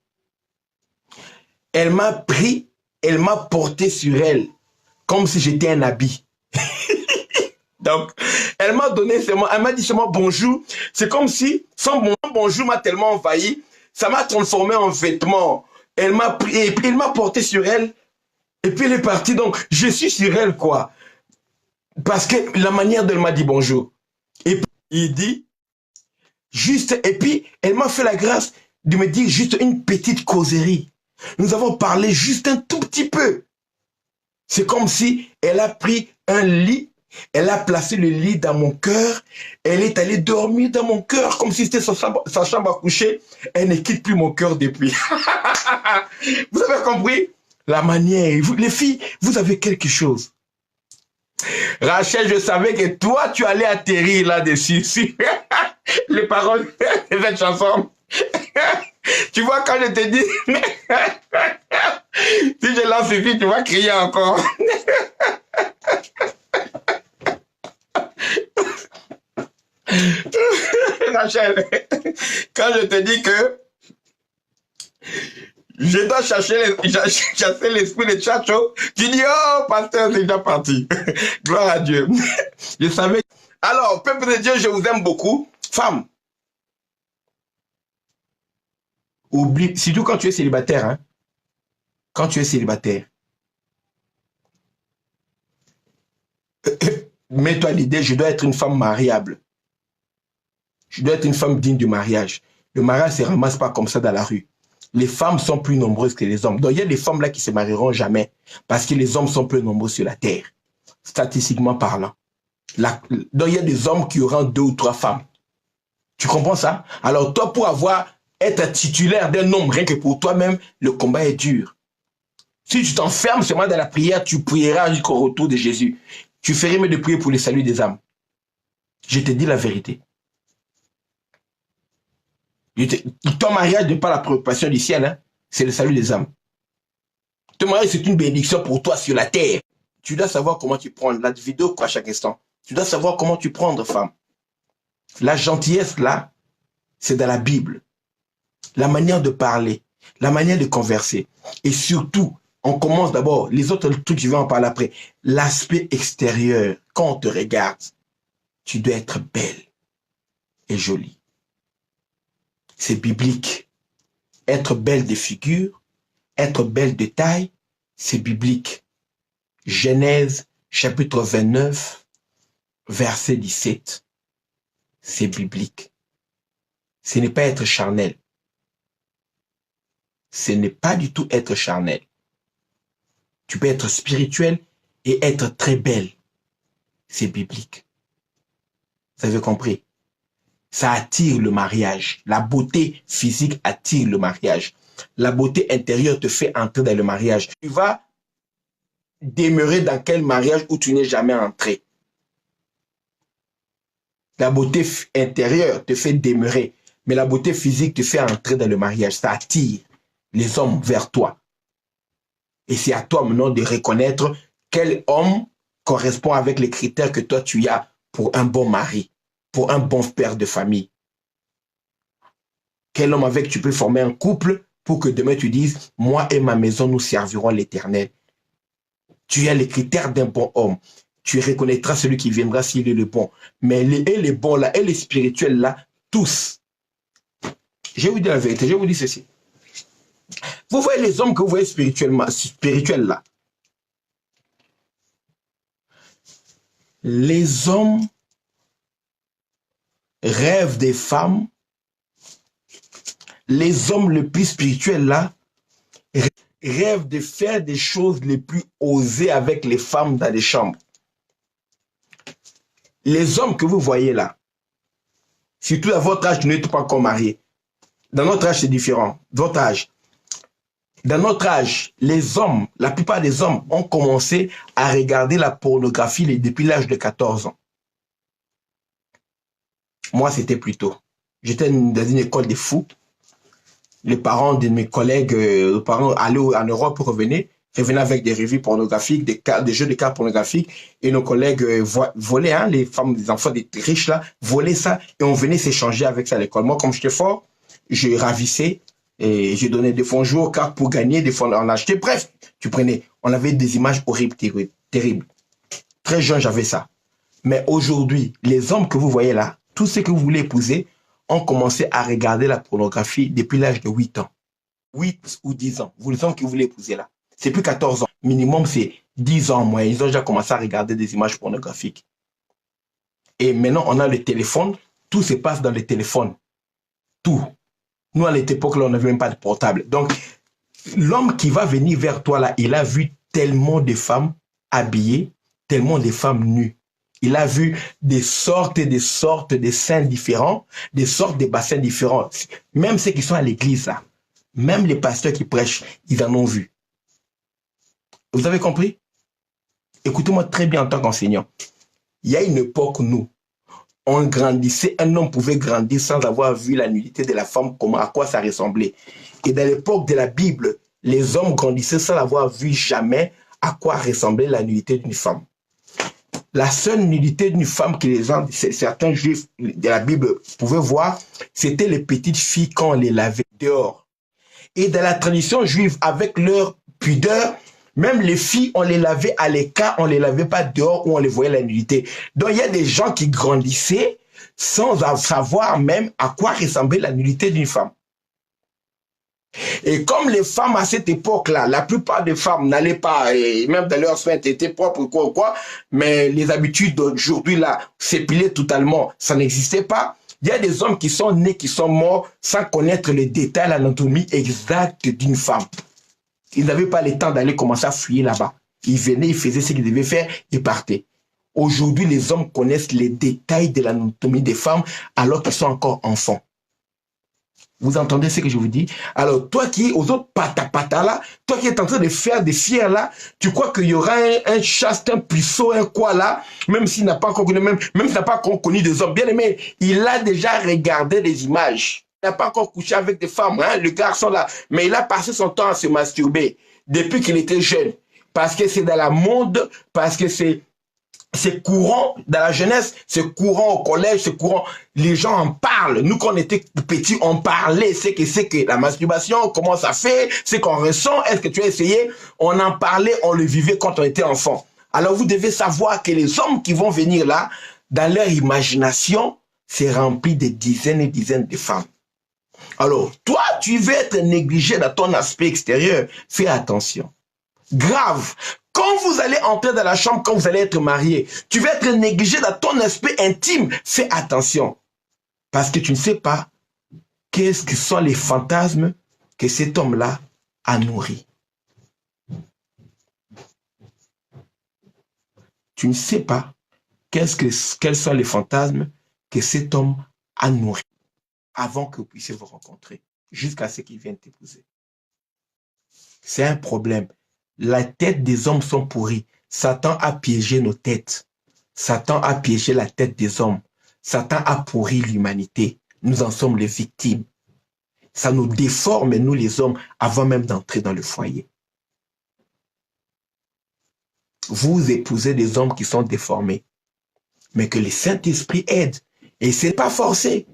elle m'a pris, elle m'a porté sur elle, comme si j'étais un habit. Donc, elle m'a donné seulement, elle m'a dit seulement bonjour. C'est comme si son bonjour m'a tellement envahi, ça m'a transformé en vêtement. Elle m'a pris, et puis elle m'a porté sur elle, et puis elle est partie. Donc, je suis sur elle, quoi. Parce que la manière dont elle m'a dit bonjour. Et puis, il dit, juste, et puis, elle m'a fait la grâce de me dire juste une petite causerie. Nous avons parlé juste un tout petit peu. C'est comme si elle a pris un lit. Elle a placé le lit dans mon cœur. Elle est allée dormir dans mon cœur comme si c'était sa chambre à coucher. Elle ne quitte plus mon cœur depuis. Vous avez compris? La manière. Vous, les filles, vous avez quelque chose. Rachel, je savais que toi, tu allais atterrir là-dessus. Les paroles de cette chanson. Tu vois, quand je te dis... si je lance ici, tu vas crier encore. Rachel, quand je te dis que je dois chasser l'esprit de Chacho, tu dis, oh, pasteur, c'est déjà parti. Gloire à Dieu. Je savais. Alors, peuple de Dieu, je vous aime beaucoup. Femmes, Oublie, surtout quand tu es célibataire, hein. Quand tu es célibataire, mets-toi l'idée, je dois être une femme mariable. Je dois être une femme digne du mariage. Le mariage ne se ramasse pas comme ça dans la rue. Les femmes sont plus nombreuses que les hommes. Donc, il y a des femmes là qui se marieront jamais parce que les hommes sont plus nombreux sur la terre, statistiquement parlant. Donc, il y a des hommes qui auront 2 ou 3 femmes. Tu comprends ça? Alors, toi, pour être titulaire d'un homme, rien que pour toi-même, le combat est dur. Si tu t'enfermes seulement dans la prière, tu prieras jusqu'au retour de Jésus. Tu ferais mieux de prier pour le salut des âmes. Je te dis la vérité. Ton mariage n'est pas la préoccupation du ciel, hein? C'est le salut des âmes. Ton mariage, c'est une bénédiction pour toi sur la terre. Tu dois savoir comment tu prends la vidéo à chaque instant. Tu dois savoir comment tu prends, femme. La gentillesse, là, c'est dans la Bible. La manière de parler, la manière de converser. Et surtout, on commence d'abord, les autres trucs, je vais en parler après. L'aspect extérieur, quand on te regarde, tu dois être belle et jolie. C'est biblique. Être belle de figure, être belle de taille, c'est biblique. Genèse, chapitre 29, verset 17. C'est biblique. Ce n'est pas être charnel. Ce n'est pas du tout être charnel. Tu peux être spirituel et être très belle. C'est biblique. Vous avez compris? Ça attire le mariage. La beauté physique attire le mariage. La beauté intérieure te fait entrer dans le mariage. Tu vas demeurer dans quel mariage où tu n'es jamais entré? La beauté intérieure te fait demeurer, mais la beauté physique te fait entrer dans le mariage. Ça attire les hommes vers toi. Et c'est à toi maintenant de reconnaître quel homme correspond avec les critères que toi tu as pour un bon mari, pour un bon père de famille. Quel homme avec tu peux former un couple pour que demain tu dises, moi et ma maison, nous servirons l'Éternel. Tu as les critères d'un bon homme. Tu reconnaîtras celui qui viendra s'il est le bon. Mais les bons là, et les spirituels là, tous. Je vais vous dire la vérité, je vais vous dire ceci. Vous voyez les hommes que vous voyez spirituels là. Les hommes rêvent des femmes. Les hommes les plus spirituels là rêvent de faire des choses les plus osées avec les femmes dans les chambres. Les hommes que vous voyez là, surtout à votre âge, vous n'êtes pas encore marié. Dans notre âge, c'est différent. Votre âge. Dans notre âge, les hommes, la plupart des hommes ont commencé à regarder la pornographie depuis l'âge de 14 ans. Moi, c'était plus tôt. J'étais dans une école de fous. Les parents de mes collègues, allaient en Europe pour revenaient avec des revues pornographiques, des jeux de cartes pornographiques, et nos collègues volaient, hein, les femmes, les enfants des riches là, volaient ça, et on venait s'échanger avec ça à l'école. Moi, comme j'étais fort, je ravissais, et je donnais des fonds joués aux cartes pour gagner, des fonds en acheter. Bref, tu prenais. On avait des images horribles, terribles. Très jeune, j'avais ça. Mais aujourd'hui, les hommes que vous voyez là, tous ceux que vous voulez épouser, ont commencé à regarder la pornographie depuis l'âge de 8 ans. 8 ou 10 ans. Vous les hommes que vous voulez épouser là. C'est plus 14 ans. Minimum, c'est 10 ans moins. Ils ont déjà commencé à regarder des images pornographiques. Et maintenant, on a le téléphone. Tout se passe dans le téléphone. Tout. Nous, à cette époque-là, on n'avait même pas de portable. Donc, l'homme qui va venir vers toi là, il a vu tellement de femmes habillées, tellement de femmes nues. Il a vu des sortes et des sortes de seins différents, des sortes de bassins différents. Même ceux qui sont à l'église là, même les pasteurs qui prêchent, ils en ont vu. Vous avez compris? Écoutez-moi très bien en tant qu'enseignant. Il y a une époque où nous, on grandissait, un homme pouvait grandir sans avoir vu la nudité de la femme, à quoi ça ressemblait. Et dans l'époque de la Bible, les hommes grandissaient sans avoir vu jamais à quoi ressemblait la nudité d'une femme. La seule nudité d'une femme que les gens, certains juifs de la Bible pouvaient voir, c'était les petites filles quand on les lavait dehors. Et dans la tradition juive, avec leur pudeur, même les filles, on les lavait à l'écart, on ne les lavait pas dehors où on les voyait la nudité. Donc il y a des gens qui grandissaient sans savoir même à quoi ressemblait la nudité d'une femme. Et comme les femmes à cette époque-là, la plupart des femmes n'allaient pas, et même dans leurs soins étaient propres ou quoi, mais les habitudes d'aujourd'hui là, s'épiler totalement, ça n'existait pas. Il y a des hommes qui sont nés, qui sont morts sans connaître les détails, l'anatomie exacte d'une femme. Ils n'avaient pas le temps d'aller commencer à fouiller là-bas. Ils venaient, ils faisaient ce qu'ils devaient faire, ils partaient. Aujourd'hui, les hommes connaissent les détails de l'anatomie des femmes alors qu'ils sont encore enfants. Vous entendez ce que je vous dis? Alors, toi qui es aux autres pata là, toi qui es en train de faire des fiers là, tu crois qu'il y aura un chaste, un puceau, un quoi là, même s'il n'a pas encore connu, même s'il n'a pas encore connu des hommes bien aimés, il a déjà regardé des images. Il n'a pas encore couché avec des femmes, hein, le garçon là, mais il a passé son temps à se masturber depuis qu'il était jeune. Parce que c'est dans la mode, parce que c'est courant dans la jeunesse, c'est courant au collège, c'est courant. Les gens en parlent. Nous, quand on était petits, on parlait. C'est que la masturbation, comment ça fait, c'est qu'on ressent, est-ce que tu as essayé? On en parlait, on le vivait quand on était enfant. Alors, vous devez savoir que les hommes qui vont venir là, dans leur imagination, c'est rempli de dizaines et dizaines de femmes. Alors, toi, tu veux être négligé dans ton aspect extérieur. Fais attention. Grave. Quand vous allez entrer dans la chambre, quand vous allez être marié, tu vas être négligé dans ton aspect intime. Fais attention. Parce que tu ne sais pas qu'est-ce que sont les fantasmes que cet homme-là a nourris. Tu ne sais pas quels sont les fantasmes que cet homme a nourris avant que vous puissiez vous rencontrer, jusqu'à ce qu'il vienne t'épouser. C'est un problème. La tête des hommes sont pourries. Satan a piégé nos têtes. Satan a piégé la tête des hommes. Satan a pourri l'humanité. Nous en sommes les victimes. Ça nous déforme, nous les hommes, avant même d'entrer dans le foyer. Vous épousez des hommes qui sont déformés, mais que le Saint-Esprit aide. Et ce n'est pas forcé.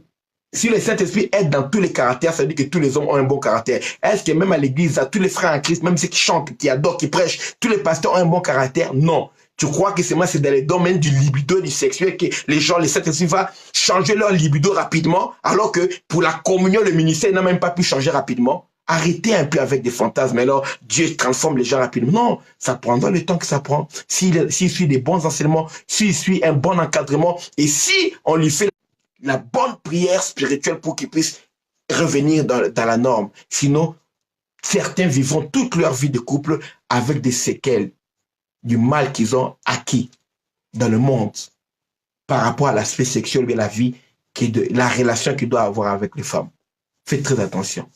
Si le Saint-Esprit aide dans tous les caractères, ça veut dire que tous les hommes ont un bon caractère. Est-ce que même à l'église, tous les frères en Christ, même ceux qui chantent, qui adorent, qui prêchent, tous les pasteurs ont un bon caractère? Non. Tu crois que c'est dans les domaines du libido, du sexuel, que les gens, le Saint-Esprit va changer leur libido rapidement, alors que pour la communion, le ministère n'a même pas pu changer rapidement? Arrêtez un peu avec des fantasmes. Alors, Dieu transforme les gens rapidement. Non, ça prendra le temps que ça prend. S'il suit des bons enseignements, s'il suit un bon encadrement, et si on lui fait la bonne prière spirituelle pour qu'ils puissent revenir dans la norme. Sinon, certains vivront toute leur vie de couple avec des séquelles du mal qu'ils ont acquis dans le monde par rapport à l'aspect sexuel de la vie, la relation qu'ils doivent avoir avec les femmes. Faites très attention.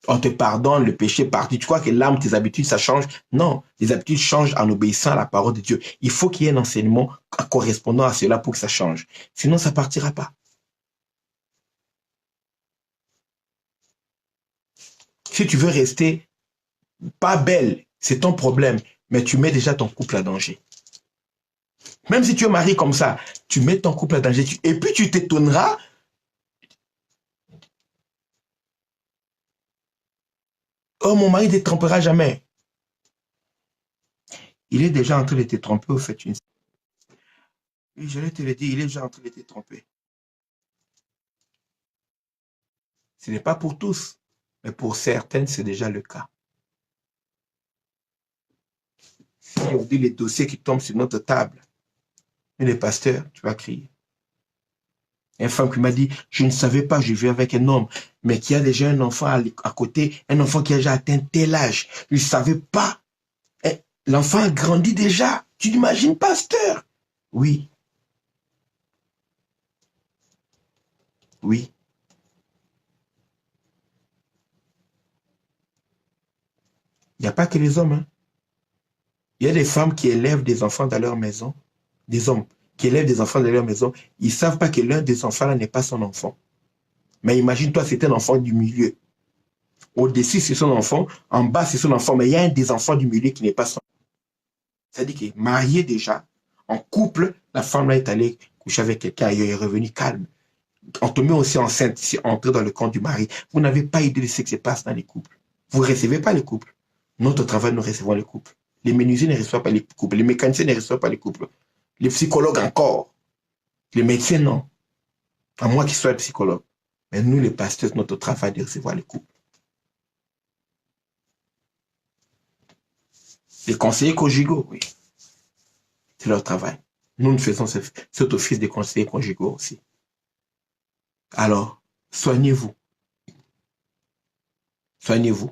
On te pardonne, le péché est parti. Tu crois que l'âme, tes habitudes, ça change? Non, les habitudes changent en obéissant à la parole de Dieu. Il faut qu'il y ait un enseignement correspondant à cela pour que ça change. Sinon, ça ne partira pas. Si tu veux rester pas belle, c'est ton problème, mais tu mets déjà ton couple à danger. Même si tu es marié comme ça, tu mets ton couple à danger. Et puis tu t'étonneras. Oh, mon mari ne te trompera jamais. Il est déjà en train de te tromper au fait. Oui, je vais te le dire, il est déjà en train de te tromper. Ce n'est pas pour tous, mais pour certaines, c'est déjà le cas. Si on dit les dossiers qui tombent sur notre table, et les pasteurs, tu vas crier. Une femme qui m'a dit, je ne savais pas, je vis avec un homme, mais qui a déjà un enfant à côté, un enfant qui a déjà atteint tel âge. Je ne savais pas. L'enfant a grandi déjà. Tu n'imagines, pasteur? Oui. Oui. Il n'y a pas que les hommes. Hein. Il y a des femmes qui élèvent des enfants dans leur maison. Des hommes qui élèvent des enfants dans leur maison. Ils ne savent pas que l'un des enfants là n'est pas son enfant. Mais imagine-toi, c'est un enfant du milieu. Au-dessus, c'est son enfant. En bas, c'est son enfant. Mais il y a un des enfants du milieu qui n'est pas son enfant. C'est-à-dire qu'il est marié déjà, en couple, la femme là est allée coucher avec quelqu'un et elle est revenue calme. On te met aussi enceinte si on entre dans le compte du mari. Vous n'avez pas idée de ce qui se passe dans les couples. Vous ne recevez pas les couples. Notre travail, nous recevons les couples. Les menuisiers ne reçoivent pas les couples. Les mécaniciens ne reçoivent pas les couples. Les psychologues encore. Les médecins, non. À moi qui sois psychologue. Mais nous, les pasteurs, c'est notre travail de recevoir les couples. Les conseillers conjugaux, oui. C'est leur travail. Nous faisons cet office de conseillers conjugaux aussi. Alors, soignez-vous. Soignez-vous.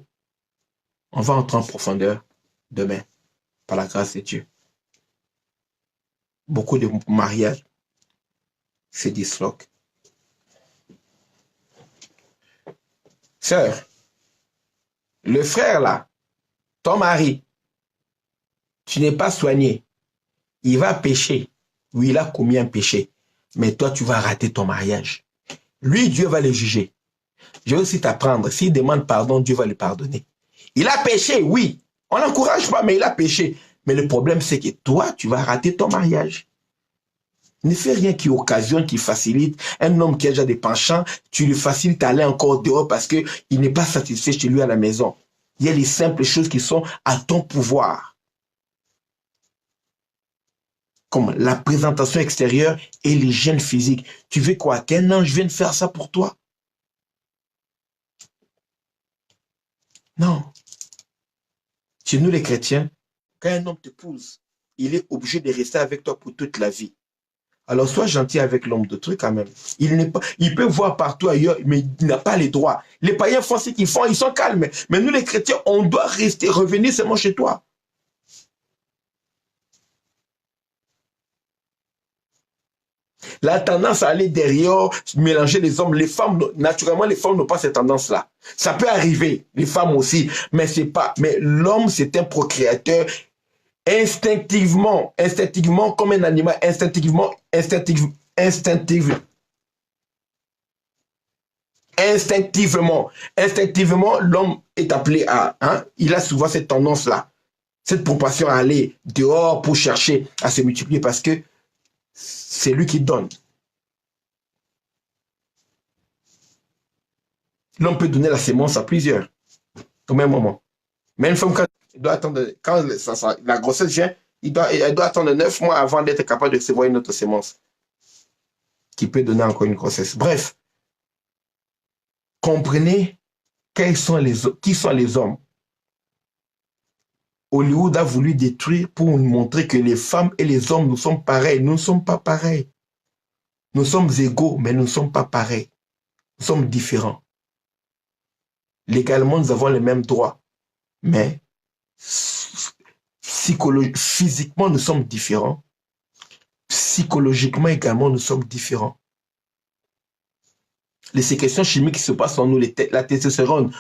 On va entrer en profondeur demain, par la grâce de Dieu. Beaucoup de mariages se disloquent. Sœur, le frère là, ton mari, tu n'es pas soigné. Il va pécher. Oui, il a commis un péché. Mais toi, tu vas rater ton mariage. Lui, Dieu va le juger. Je veux aussi t'apprendre. S'il demande pardon, Dieu va lui pardonner. Il a péché, oui. On n'encourage pas, mais il a péché. Mais le problème, c'est que toi, tu vas rater ton mariage. Ne fais rien qui occasionne, qui facilite. Un homme qui a déjà des penchants, tu lui facilites d'aller encore dehors parce qu'il n'est pas satisfait chez lui à la maison. Il y a les simples choses qui sont à ton pouvoir. Comme la présentation extérieure et l'hygiène physique. Tu veux quoi? Qu'un ange vienne faire ça pour toi? Non. Chez nous les chrétiens, quand un homme t'épouse, il est obligé de rester avec toi pour toute la vie. Alors sois gentil avec l'homme de truc quand même. Il peut voir partout ailleurs, mais il n'a pas les droits. Les païens font ce qu'ils font, ils sont calmes. Mais nous les chrétiens, on doit rester, revenir seulement chez toi. La tendance à aller derrière, mélanger les hommes, les femmes, naturellement, les femmes n'ont pas cette tendance-là. Ça peut arriver, les femmes aussi, mais c'est pas. Mais l'homme, c'est un procréateur instinctivement, comme un animal, instinctivement, l'homme est appelé à, il a souvent cette tendance-là, cette propension à aller dehors pour chercher à se multiplier parce que c'est lui qui donne. L'homme peut donner la sémence à plusieurs au même moment. Mais une femme, quand la grossesse vient, elle doit attendre 9 mois avant d'être capable de recevoir une autre sémence qui peut donner encore une grossesse. Bref, comprenez qui sont les hommes. Hollywood a voulu détruire pour nous montrer que les femmes et les hommes, nous sommes pareils. Nous ne sommes pas pareils. Nous sommes égaux, mais nous ne sommes pas pareils. Nous sommes différents. Légalement, nous avons les mêmes droits. Mais physiquement, nous sommes différents. Psychologiquement également, nous sommes différents. Les sécrétions chimiques qui se passent en nous, la testostérone,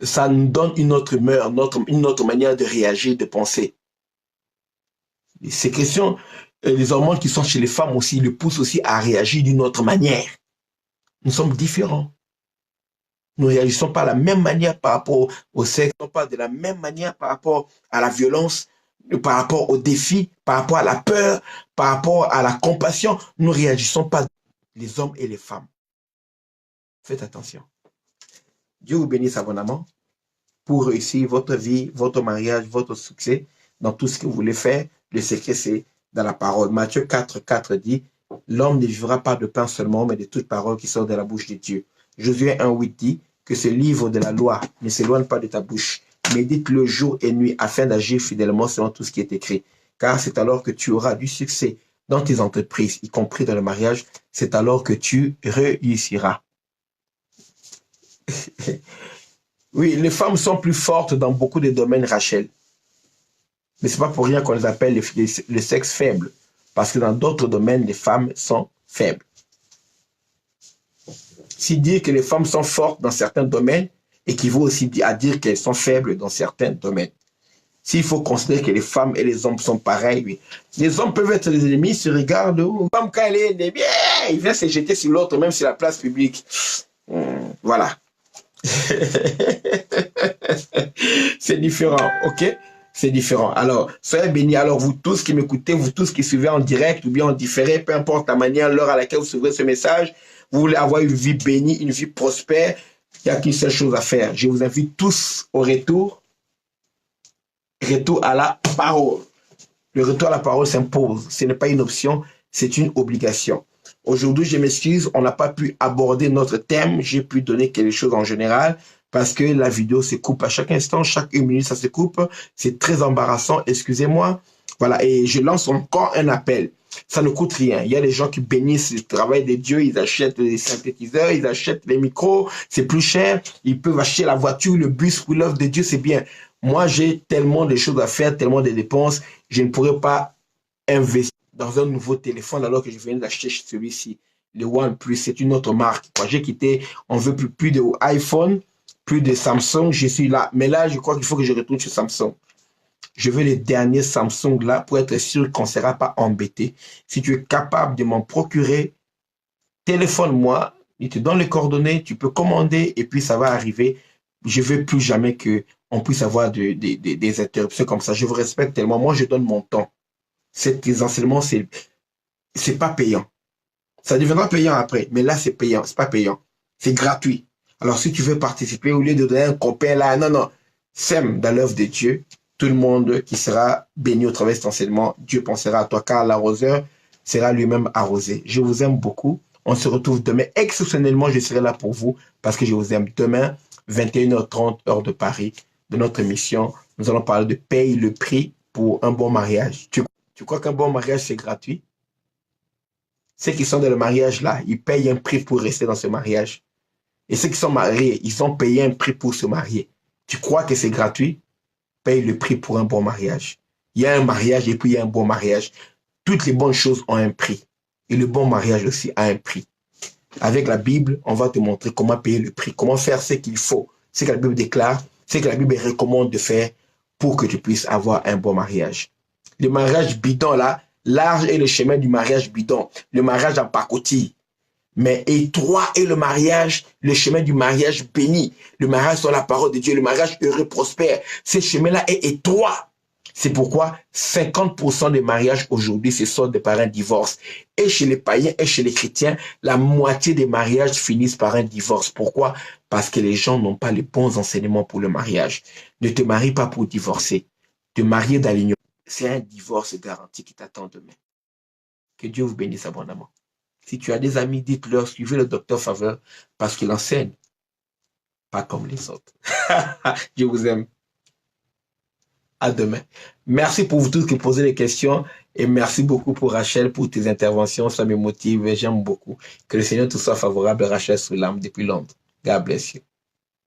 ça nous donne une autre humeur, une autre manière de réagir, de penser. Les sécrétions, les hormones qui sont chez les femmes aussi, les poussent aussi à réagir d'une autre manière. Nous sommes différents. Nous ne réagissons pas de la même manière par rapport au sexe, non pas de la même manière par rapport à la violence, par rapport aux défis, par rapport à la peur, par rapport à la compassion. Nous ne réagissons pas, les hommes et les femmes. Faites attention. Dieu vous bénisse abondamment pour réussir votre vie, votre mariage, votre succès dans tout ce que vous voulez faire. Le secret, c'est dans la parole. Matthieu 4 dit, l'homme ne vivra pas de pain seulement, mais de toute parole qui sort de la bouche de Dieu. Josué 1,8 dit que ce livre de la loi ne s'éloigne pas de ta bouche. Médite-le jour et nuit afin d'agir fidèlement selon tout ce qui est écrit. Car c'est alors que tu auras du succès dans tes entreprises, y compris dans le mariage. C'est alors que tu réussiras. Oui, les femmes sont plus fortes dans beaucoup de domaines, Rachel. Mais ce n'est pas pour rien qu'on les appelle le sexe faible. Parce que dans d'autres domaines, les femmes sont faibles. Si dire que les femmes sont fortes dans certains domaines équivaut aussi à dire qu'elles sont faibles dans certains domaines. S'il faut considérer que les femmes et les hommes sont pareils, oui. Les hommes peuvent être les ennemis, se regardent. Une femme, quand elle est ennemie, il vient se jeter sur l'autre, même sur la place publique. Voilà. C'est différent, ok? C'est différent. Alors, soyez bénis. Alors, vous tous qui m'écoutez, vous tous qui suivez en direct ou bien en différé, peu importe la manière, l'heure à laquelle vous suivrez ce message, vous voulez avoir une vie bénie, une vie prospère, il n'y a qu'une seule chose à faire. Je vous invite tous au retour à la parole. Le retour à la parole s'impose. Ce n'est pas une option, c'est une obligation. Aujourd'hui, je m'excuse, on n'a pas pu aborder notre thème. J'ai pu donner quelque chose en général parce que la vidéo se coupe à chaque instant, chaque 1 minute, ça se coupe. C'est très embarrassant, excusez-moi. Voilà, et je lance encore un appel. Ça ne coûte rien. Il y a des gens qui bénissent le travail de Dieu, ils achètent des synthétiseurs, ils achètent des micros, c'est plus cher. Ils peuvent acheter la voiture, le bus pour l'œuvre de Dieu, c'est bien. Moi, j'ai tellement de choses à faire, tellement de dépenses, je ne pourrais pas investir dans un nouveau téléphone alors que je viens d'acheter celui-ci. Le OnePlus, c'est une autre marque. J'ai quitté, on veut plus de iPhone, plus de Samsung, je suis là. Mais là, je crois qu'il faut que je retourne sur Samsung. Je veux les derniers Samsung là pour être sûr qu'on ne sera pas embêté. Si tu es capable de m'en procurer, téléphone-moi, il te donne les coordonnées, tu peux commander et puis ça va arriver. Je ne veux plus jamais qu'on puisse avoir des interruptions comme ça. Je vous respecte tellement. Moi, je donne mon temps. Ces enseignements, c'est pas payant. Ça deviendra payant après, mais là, c'est payant. C'est pas payant. C'est gratuit. Alors, si tu veux participer, au lieu de donner un copain là, non, non, sème dans l'œuvre de Dieu. Tout le monde qui sera béni au travers de cet enseignement, Dieu pensera à toi, car l'arroseur sera lui-même arrosé. Je vous aime beaucoup. On se retrouve demain. Exceptionnellement, je serai là pour vous parce que je vous aime. Demain, 21h30, heure de Paris, de notre émission, nous allons parler de paye le prix pour un bon mariage. Tu crois qu'un bon mariage, c'est gratuit? Ceux qui sont dans le mariage là, ils payent un prix pour rester dans ce mariage. Et ceux qui sont mariés, ils ont payé un prix pour se marier. Tu crois que c'est gratuit? Paye le prix pour un bon mariage. Il y a un mariage et puis il y a un bon mariage. Toutes les bonnes choses ont un prix. Et le bon mariage aussi a un prix. Avec la Bible, on va te montrer comment payer le prix, comment faire ce qu'il faut, ce que la Bible déclare, ce que la Bible recommande de faire pour que tu puisses avoir un bon mariage. Le mariage bidon là, large est le chemin du mariage bidon, le mariage en pacotille. Mais étroit est le mariage, le chemin du mariage béni. Le mariage sur la parole de Dieu, le mariage heureux, prospère. Ce chemin-là est étroit. C'est pourquoi 50% des mariages aujourd'hui se soldent par un divorce. Et chez les païens et chez les chrétiens, la moitié des mariages finissent par un divorce. Pourquoi? Parce que les gens n'ont pas les bons enseignements pour le mariage. Ne te marie pas pour divorcer. Te marier dans l'ignorance, c'est un divorce garanti qui t'attend demain. Que Dieu vous bénisse abondamment. Si tu as des amis, dites-leur, suivez le docteur Faveur parce qu'il enseigne, pas comme les autres. Je vous aime. À demain. Merci pour vous tous qui posez des questions et merci beaucoup pour Rachel pour tes interventions. Ça me motive et j'aime beaucoup. Que le Seigneur te soit favorable, Rachel Soulam, depuis Londres. God bless you.